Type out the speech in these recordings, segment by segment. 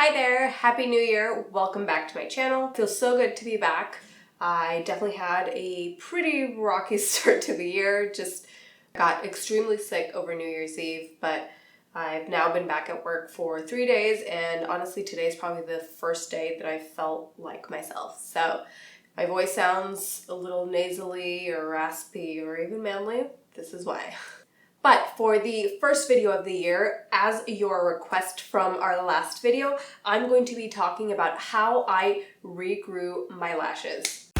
Hi there, Happy New Year, welcome back to my channel. Feels so good to be back. I definitely had a pretty rocky start to the year, just got extremely sick over New Year's Eve, but I've now been back at work for 3 days, and honestly today's probably the first day that I felt like myself. So my voice sounds a little nasally or raspy or even manly. This is why. But for the first video of the year, as your request from our last video, I'm going to be talking about how I regrew my lashes.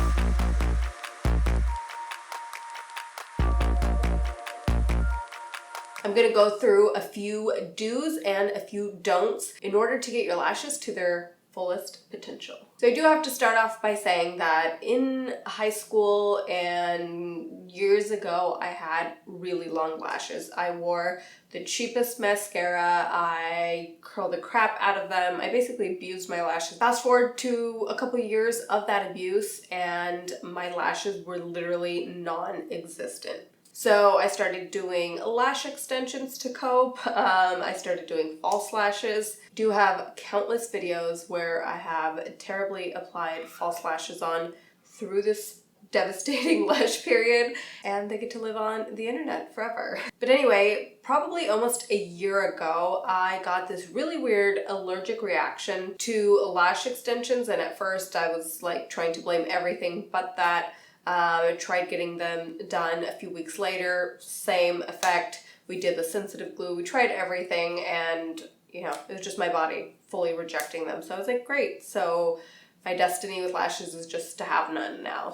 I'm going to go through a few do's and a few don'ts in order to get your lashes to their fullest potential. So I do have to start off by saying that in high school and years ago, I had really long lashes. I wore the cheapest mascara, I curled the crap out of them, I basically abused my lashes. Fast forward to a couple years of that abuse and my lashes were literally non-existent. So I started doing lash extensions to cope. I started doing false lashes. Do have countless videos where I have terribly applied false lashes on through this devastating lash period, and they get to live on the internet forever. But anyway, probably almost a year ago, I got this really weird allergic reaction to lash extensions, and at first I was like trying to blame everything but that. I tried getting them done a few weeks later, same effect. We did the sensitive glue, we tried everything, and you know, it was just my body fully rejecting them. So I was like, great. So my destiny with lashes is just to have none now.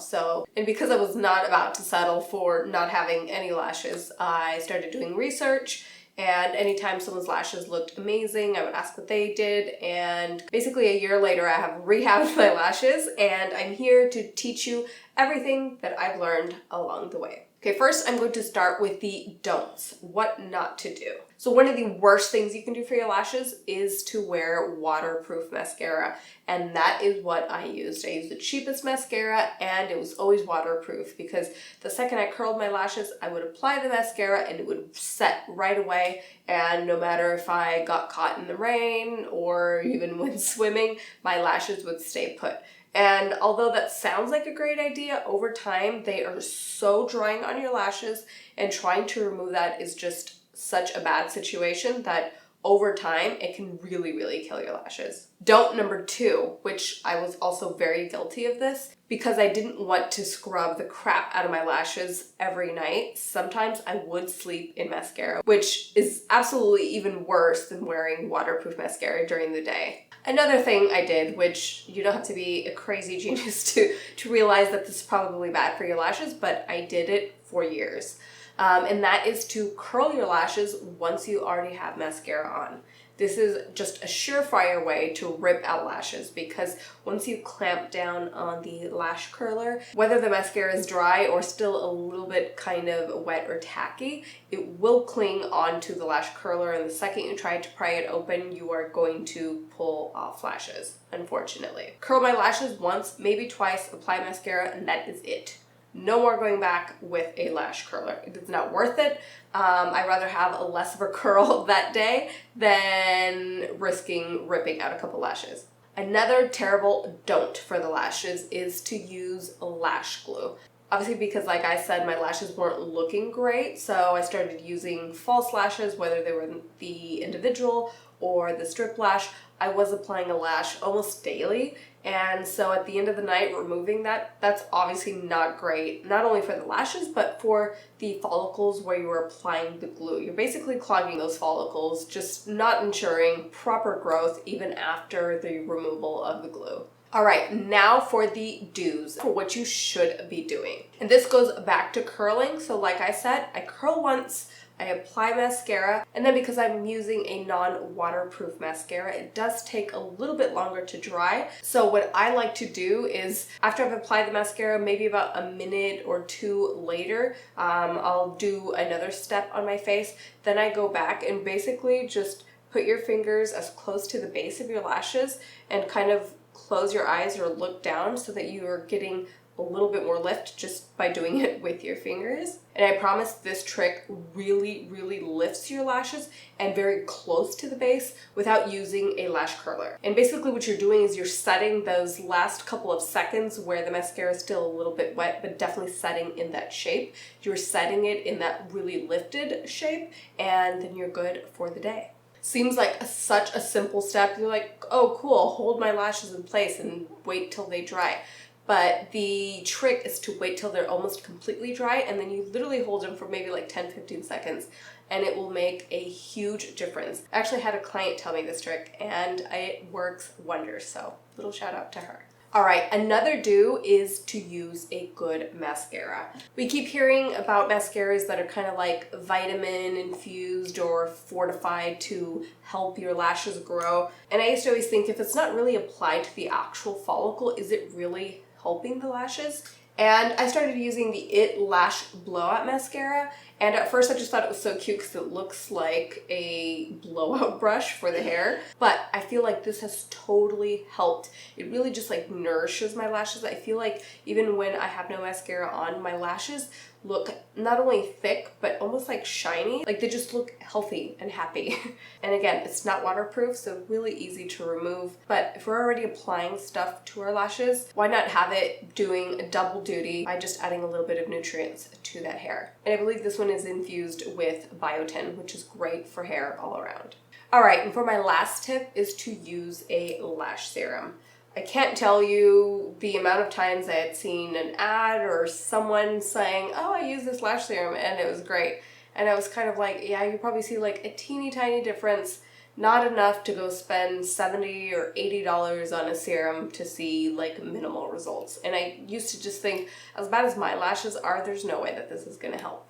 And because I was not about to settle for not having any lashes, I started doing research. And anytime someone's lashes looked amazing, I would ask what they did. And basically a year later, I have rehabbed my lashes, and I'm here to teach you everything that I've learned along the way. Okay, first I'm going to start with the don'ts, what not to do. So one of the worst things you can do for your lashes is to wear waterproof mascara, and that is what I used. I used the cheapest mascara, and it was always waterproof because the second I curled my lashes, I would apply the mascara and it would set right away, and no matter if I got caught in the rain or even when swimming, my lashes would stay put. And although that sounds like a great idea, over time they are so drying on your lashes, and trying to remove that is just such a bad situation that over time it can really kill your lashes. Don't number 2, which I was also very guilty of this, because I didn't want to scrub the crap out of my lashes every night. Sometimes I would sleep in mascara, which is absolutely even worse than wearing waterproof mascara during the day. Another thing I did, which you don't have to be a crazy genius to realize that this is probably bad for your lashes, but I did it for years. And that is to curl your lashes once you already have mascara on. This is just a surefire way to rip out lashes, because once you clamp down on the lash curler, whether the mascara is dry or still a little bit kind of wet or tacky, it will cling onto the lash curler, and the second you try to pry it open, you are going to pull off lashes, unfortunately. Curl my lashes once, maybe twice, apply mascara, and that is it. No more going back with a lash curler. It's not worth it. I'd rather have a less of a curl that day than risking ripping out a couple lashes. Another terrible don't for the lashes is to use lash glue. Obviously, because like I said, my lashes weren't looking great, so I started using false lashes, whether they were the individual or the strip lash. I was applying a lash almost daily, and so at the end of the night, removing that's obviously not great, not only for the lashes, but for the follicles where you are applying the glue. You're basically clogging those follicles, just not ensuring proper growth even after the removal of the glue. All right, now for the do's, for what you should be doing. And this goes back to curling. So like I said, I curl once, I apply mascara, and then because I'm using a non-waterproof mascara, it does take a little bit longer to dry. So what I like to do is, after I've applied the mascara, maybe about a minute or 2 later, I'll do another step on my face. Then I go back and basically just put your fingers as close to the base of your lashes and kind of close your eyes or look down so that you are getting a little bit more lift just by doing it with your fingers. And I promise this trick really, really lifts your lashes and very close to the base without using a lash curler. And basically what you're doing is you're setting those last couple of seconds where the mascara is still a little bit wet, but definitely setting in that shape. You're setting it in that really lifted shape, and then you're good for the day. Seems like such a simple step. You're like, oh cool, hold my lashes in place and wait till they dry. But the trick is to wait till they're almost completely dry, and then you literally hold them for maybe like 10-15 seconds, and it will make a huge difference. I actually had a client tell me this trick and it works wonders, so little shout out to her. All right, another do is to use a good mascara. We keep hearing about mascaras that are kind of like vitamin infused or fortified to help your lashes grow. And I used to always think, if it's not really applied to the actual follicle, is it really helping the lashes? And I started using the Lash Blowout mascara, and at first I just thought it was so cute because it looks like a blowout brush for the hair, but I feel like this has totally helped. It really just like nourishes my lashes. I feel like even when I have no mascara on, my lashes look not only thick but almost like shiny, like they just look healthy and happy. And again, it's not waterproof, so really easy to remove. But if we're already applying stuff to our lashes, why not have it doing a double duty by just adding a little bit of nutrients to that hair? And I believe this one is infused with biotin, which is great for hair all around. All right, and for my last tip is to use a lash serum. I can't tell you the amount of times I had seen an ad or someone saying, oh, I use this lash serum and it was great. And I was kind of like, yeah, you probably see like a teeny tiny difference, not enough to go spend $70 or $80 on a serum to see like minimal results. And I used to just think, as bad as my lashes are, there's no way that this is gonna help.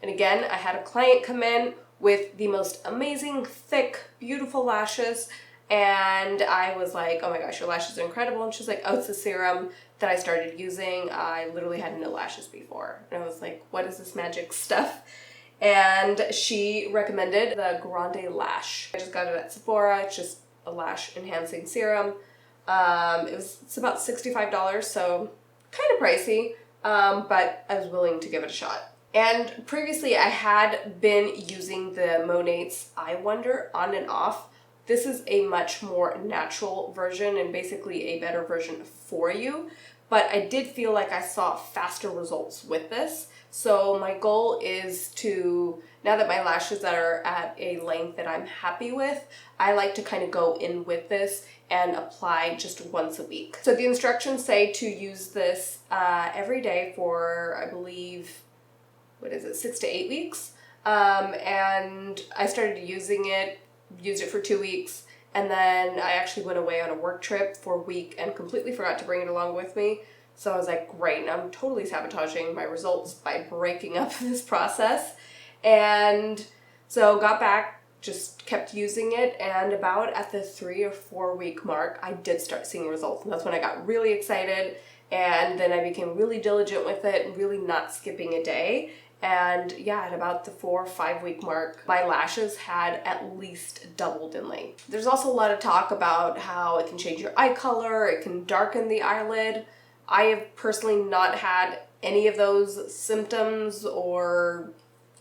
And again, I had a client come in with the most amazing, thick, beautiful lashes, and I was like, oh my gosh, your lashes are incredible. And she's like, oh, it's a serum that I started using. I literally had no lashes before. And I was like, what is this magic stuff? And she recommended the GrandeLASH. I just got it at Sephora. It's just a lash enhancing serum. It's about $65, so kind of pricey, but I was willing to give it a shot. And previously I had been using the Monat's Eye Wonder on and off. This is a much more natural version and basically a better version for you, but I did feel like I saw faster results with this. So my goal is to, now that my lashes are at a length that I'm happy with, I like to kind of go in with this and apply just once a week. So the instructions say to use this every day for, I believe, 6 to 8 weeks. And I started using it, used it for 2 weeks, and then I actually went away on a work trip for a week and completely forgot to bring it along with me. So I was like, great, now I'm totally sabotaging my results by breaking up this process. And so got back, just kept using it, and about at the 3 or 4 week mark, I did start seeing results. And that's when I got really excited, and then I became really diligent with it and really not skipping a day. And yeah, at about the 4 or 5 week mark, my lashes had at least doubled in length. There's also a lot of talk about how it can change your eye color, it can darken the eyelid. I have personally not had any of those symptoms or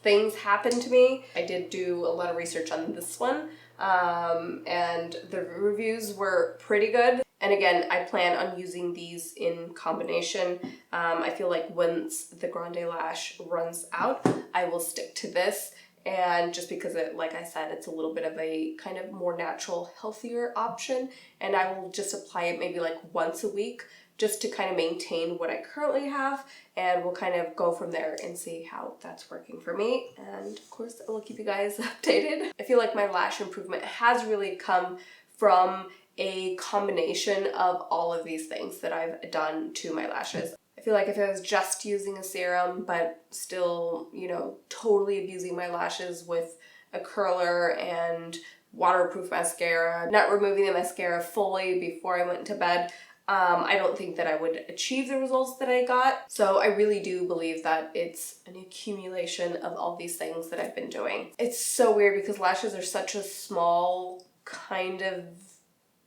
things happen to me. I did do a lot of research on this one, and the reviews were pretty good. And again, I plan on using these in combination. I feel like once the GrandeLASH runs out, I will stick to this. And just because it, like I said, it's a little bit of a kind of more natural, healthier option. And I will just apply it maybe like once a week just to kind of maintain what I currently have. And we'll kind of go from there and see how that's working for me. And of course, I will keep you guys updated. I feel like my lash improvement has really come from a combination of all of these things that I've done to my lashes. I feel like if I was just using a serum but still, you know, totally abusing my lashes with a curler and waterproof mascara, not removing the mascara fully before I went to bed, I don't think that I would achieve the results that I got. So I really do believe that it's an accumulation of all these things that I've been doing. It's so weird because lashes are such a small kind of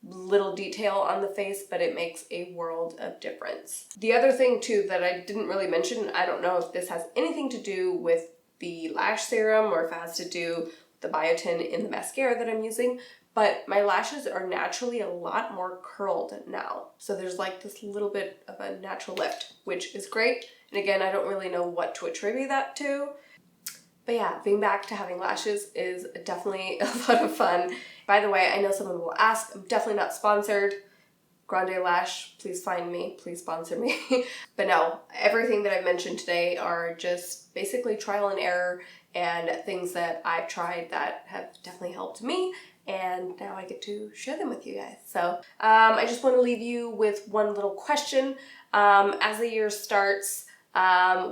little detail on the face, but it makes a world of difference. The other thing too that I didn't really mention, I don't know if this has anything to do with the lash serum or if it has to do with the biotin in the mascara that I'm using, but my lashes are naturally a lot more curled now. So there's like this little bit of a natural lift, which is great. And again, I don't really know what to attribute that to. But yeah, being back to having lashes is definitely a lot of fun. By the way, I know someone will ask, I'm definitely not sponsored. GrandeLASH, please find me, please sponsor me. But no, everything that I've mentioned today are just basically trial and error and things that I've tried that have definitely helped me, and now I get to share them with you guys. So I just want to leave you with one little question. As the year starts,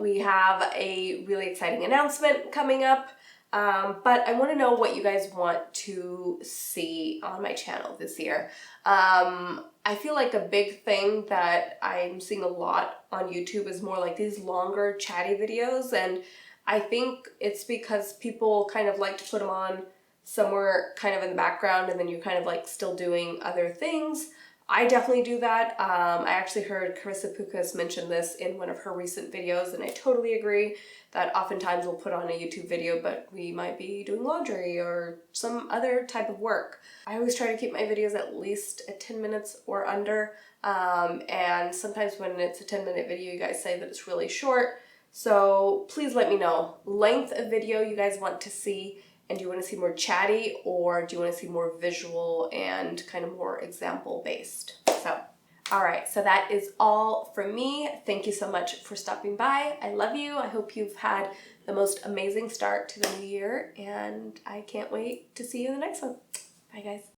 we have a really exciting announcement coming up. But I want to know what you guys want to see on my channel this year. I feel like a big thing that I'm seeing a lot on YouTube is more like these longer chatty videos, and I think it's because people kind of like to put them on somewhere kind of in the background and then you're kind of like still doing other things. I definitely do that. I actually heard Carissa Pukas mention this in one of her recent videos, and I totally agree that oftentimes we'll put on a YouTube video, but we might be doing laundry or some other type of work. I always try to keep my videos at least at 10 minutes or under, and sometimes when it's a 10-minute video, you guys say that it's really short. So please let me know length of video you guys want to see. And do you want to see more chatty, or do you want to see more visual and kind of more example based? So, all right, so that is all from me. Thank you so much for stopping by. I love you. I hope you've had the most amazing start to the new year, and I can't wait to see you in the next one. Bye, guys.